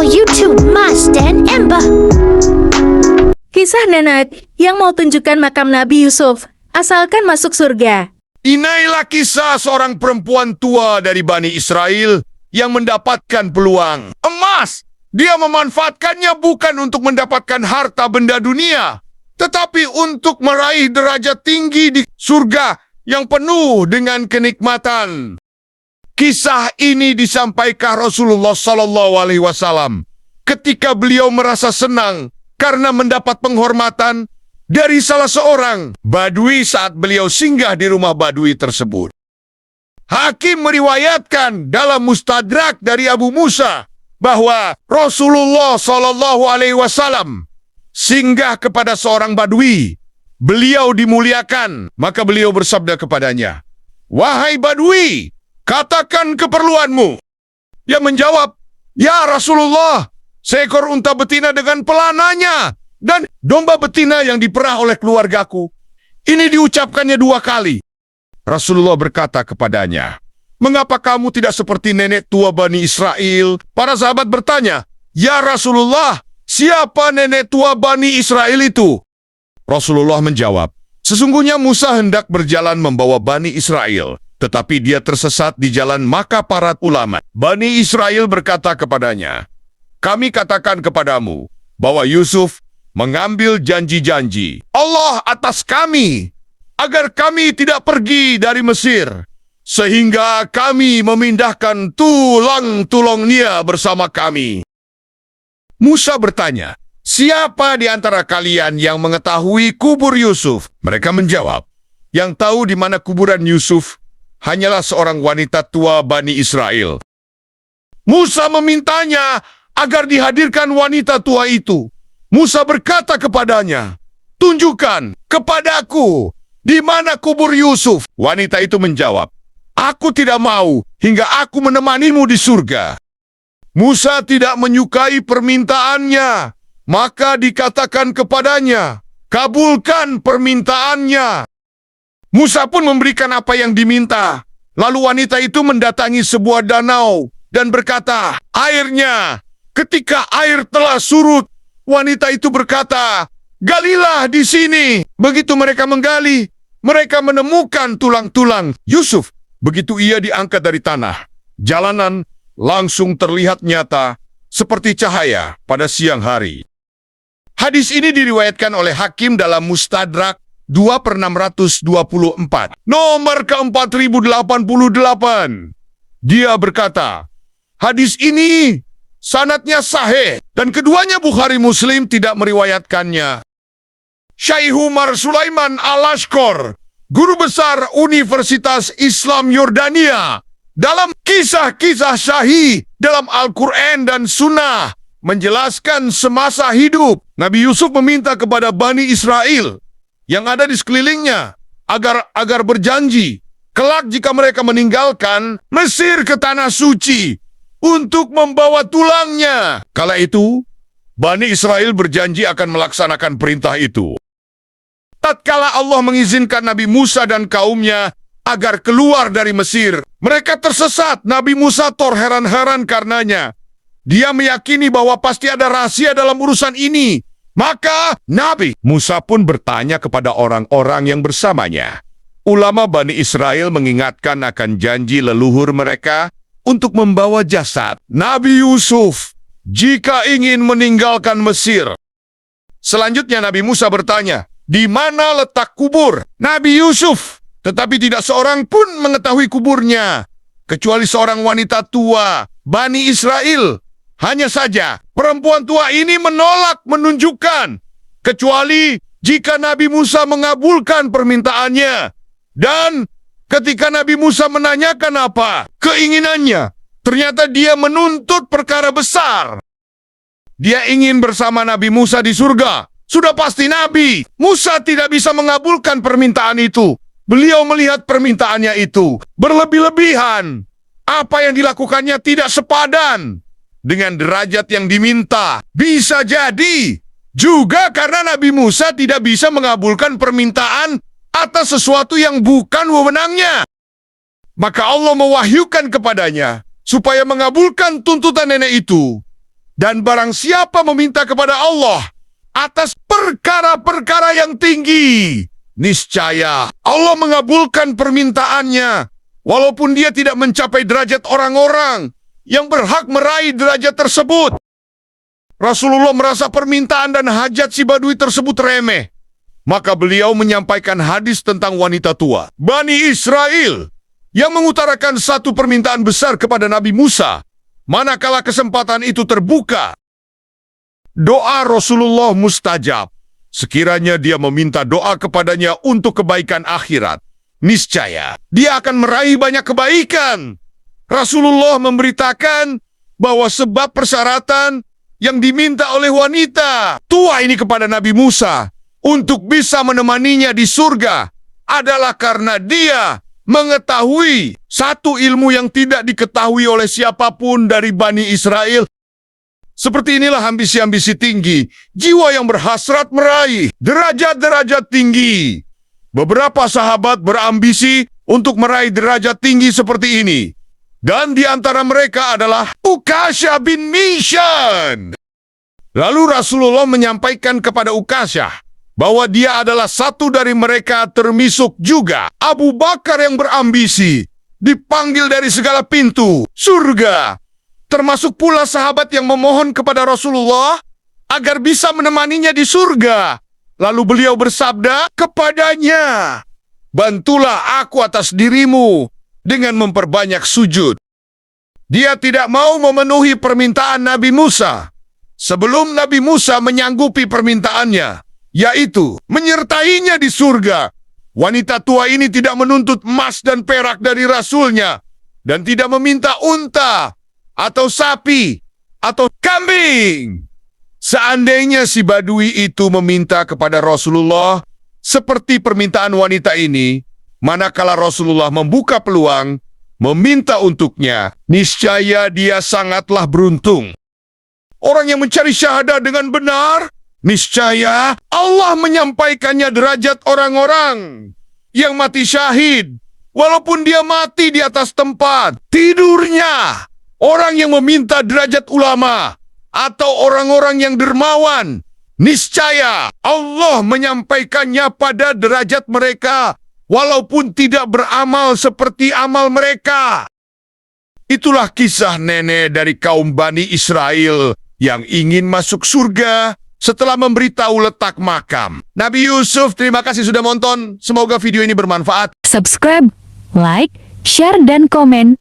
channel YouTube Mas dan Ember. Kisah nenek yang mau tunjukkan makam Nabi Yusuf, asalkan masuk surga. Inilah kisah seorang perempuan tua dari Bani Israel yang mendapatkan peluang emas. Dia memanfaatkannya bukan untuk mendapatkan harta benda dunia, tetapi untuk meraih derajat tinggi di surga yang penuh dengan kenikmatan. Kisah ini disampaikan Rasulullah SAW ketika beliau merasa senang karena mendapat penghormatan dari salah seorang Badui saat beliau singgah di rumah Badui tersebut. Hakim meriwayatkan dalam Mustadrak dari Abu Musa bahwa Rasulullah SAW singgah kepada seorang Badui. Beliau dimuliakan, maka beliau bersabda kepadanya, "Wahai Badui, katakan keperluanmu." Dia menjawab, "Ya Rasulullah, seekor unta betina dengan pelananya dan domba betina yang diperah oleh keluargaku." Ini diucapkannya 2 kali. Rasulullah berkata kepadanya, "Mengapa kamu tidak seperti nenek tua Bani Israel?" Para sahabat bertanya, "Ya Rasulullah, siapa nenek tua Bani Israel itu?" Rasulullah menjawab, "Sesungguhnya Musa hendak berjalan membawa Bani Israel, tetapi dia tersesat di jalan, maka para ulama Bani Israel berkata kepadanya, 'Kami katakan kepadamu bahwa Yusuf mengambil janji-janji Allah atas kami, agar kami tidak pergi dari Mesir, sehingga kami memindahkan tulang-tulangnya bersama kami.'" Musa bertanya, "Siapa di antara kalian yang mengetahui kubur Yusuf?" Mereka menjawab, "Yang tahu di mana kuburan Yusuf hanyalah seorang wanita tua Bani Israel." Musa memintanya agar dihadirkan wanita tua itu. Musa berkata kepadanya, "Tunjukkan kepadaku di mana kubur Yusuf." Wanita itu menjawab, "Aku tidak mau hingga aku menemanimu di surga." Musa tidak menyukai permintaannya, maka dikatakan kepadanya, "Kabulkan permintaannya." Musa pun memberikan apa yang diminta. Lalu wanita itu mendatangi sebuah danau dan berkata, "Airnya." Ketika air telah surut, wanita itu berkata, "Galilah di sini." Begitu mereka menggali, mereka menemukan tulang-tulang Yusuf. Begitu ia diangkat dari tanah, jalanan langsung terlihat nyata seperti cahaya pada siang hari. Hadis ini diriwayatkan oleh Hakim dalam Mustadrak 2/624, nomor ke-4088. Dia berkata, hadis ini sanadnya sahih dan keduanya Bukhari Muslim tidak meriwayatkannya. Syekh Umar Sulaiman Al-Ashqar, guru besar Universitas Islam Yordania, dalam kisah-kisah sahih dalam Al-Quran dan Sunnah, menjelaskan semasa hidup Nabi Yusuf meminta kepada Bani Israel yang ada di sekelilingnya agar berjanji kelak jika mereka meninggalkan Mesir ke tanah suci untuk membawa tulangnya. Kala itu Bani Israel berjanji akan melaksanakan perintah itu. Tatkala Allah mengizinkan Nabi Musa dan kaumnya agar keluar dari Mesir, mereka tersesat. Nabi Musa terheran-heran karenanya. Dia meyakini bahwa pasti ada rahasia dalam urusan ini. Maka Nabi Musa pun bertanya kepada orang-orang yang bersamanya. Ulama Bani Israel mengingatkan akan janji leluhur mereka untuk membawa jasad Nabi Yusuf jika ingin meninggalkan Mesir. Selanjutnya Nabi Musa bertanya, "Di mana letak kubur Nabi Yusuf?" Tetapi tidak seorang pun mengetahui kuburnya, kecuali seorang wanita tua Bani Israel. Hanya saja perempuan tua ini menolak menunjukkan, kecuali jika Nabi Musa mengabulkan permintaannya. Dan ketika Nabi Musa menanyakan apa keinginannya, ternyata dia menuntut perkara besar. Dia ingin bersama Nabi Musa di surga. Sudah pasti Nabi Musa tidak bisa mengabulkan permintaan itu. Beliau melihat permintaannya itu berlebih-lebihan. Apa yang dilakukannya tidak sepadan dengan derajat yang diminta. Bisa jadi juga karena Nabi Musa tidak bisa mengabulkan permintaan atas sesuatu yang bukan wewenangnya. Maka Allah mewahyukan kepadanya supaya mengabulkan tuntutan nenek itu. Dan barang siapa meminta kepada Allah atas perkara-perkara yang tinggi, niscaya Allah mengabulkan permintaannya, walaupun dia tidak mencapai derajat orang-orang yang berhak meraih derajat tersebut. Rasulullah merasa permintaan dan hajat si Badui tersebut remeh. Maka beliau menyampaikan hadis tentang wanita tua Bani Israel yang mengutarakan satu permintaan besar kepada Nabi Musa. Manakala kesempatan itu terbuka, doa Rasulullah mustajab. Sekiranya dia meminta doa kepadanya untuk kebaikan akhirat, niscaya dia akan meraih banyak kebaikan. Rasulullah memberitakan bahwa sebab persyaratan yang diminta oleh wanita tua ini kepada Nabi Musa untuk bisa menemaninya di surga adalah karena dia mengetahui satu ilmu yang tidak diketahui oleh siapapun dari Bani Israel. Seperti inilah ambisi-ambisi tinggi, jiwa yang berhasrat meraih derajat-derajat tinggi. Beberapa sahabat berambisi untuk meraih derajat tinggi seperti ini. Dan di antara mereka adalah Uqasyah bin Mihsan. Lalu Rasulullah menyampaikan kepada Uqasyah bahwa dia adalah satu dari mereka, termasuk juga Abu Bakar yang berambisi, dipanggil dari segala pintu surga. Termasuk pula sahabat yang memohon kepada Rasulullah agar bisa menemaninya di surga. Lalu beliau bersabda kepadanya, "Bantulah aku atas dirimu dengan memperbanyak sujud." Dia tidak mau memenuhi permintaan Nabi Musa sebelum Nabi Musa menyanggupi permintaannya, yaitu menyertainya di surga. Wanita tua ini tidak menuntut emas dan perak dari Rasulnya, dan tidak meminta unta, atau sapi, atau kambing. Seandainya si Badui itu meminta kepada Rasulullah seperti permintaan wanita ini, manakala Rasulullah membuka peluang, meminta untuknya, niscaya dia sangatlah beruntung. Orang yang mencari syahadah dengan benar, niscaya Allah menyampaikannya derajat orang-orang yang mati syahid, walaupun dia mati di atas tempat tidurnya. Orang yang meminta derajat ulama atau orang-orang yang dermawan, niscaya Allah menyampaikannya pada derajat mereka, walaupun tidak beramal seperti amal mereka. Itulah kisah nenek dari kaum Bani Israel yang ingin masuk surga setelah memberitahu letak makam Nabi Yusuf. Terima kasih sudah menonton. Semoga video ini bermanfaat. Subscribe, like, share, dan komen.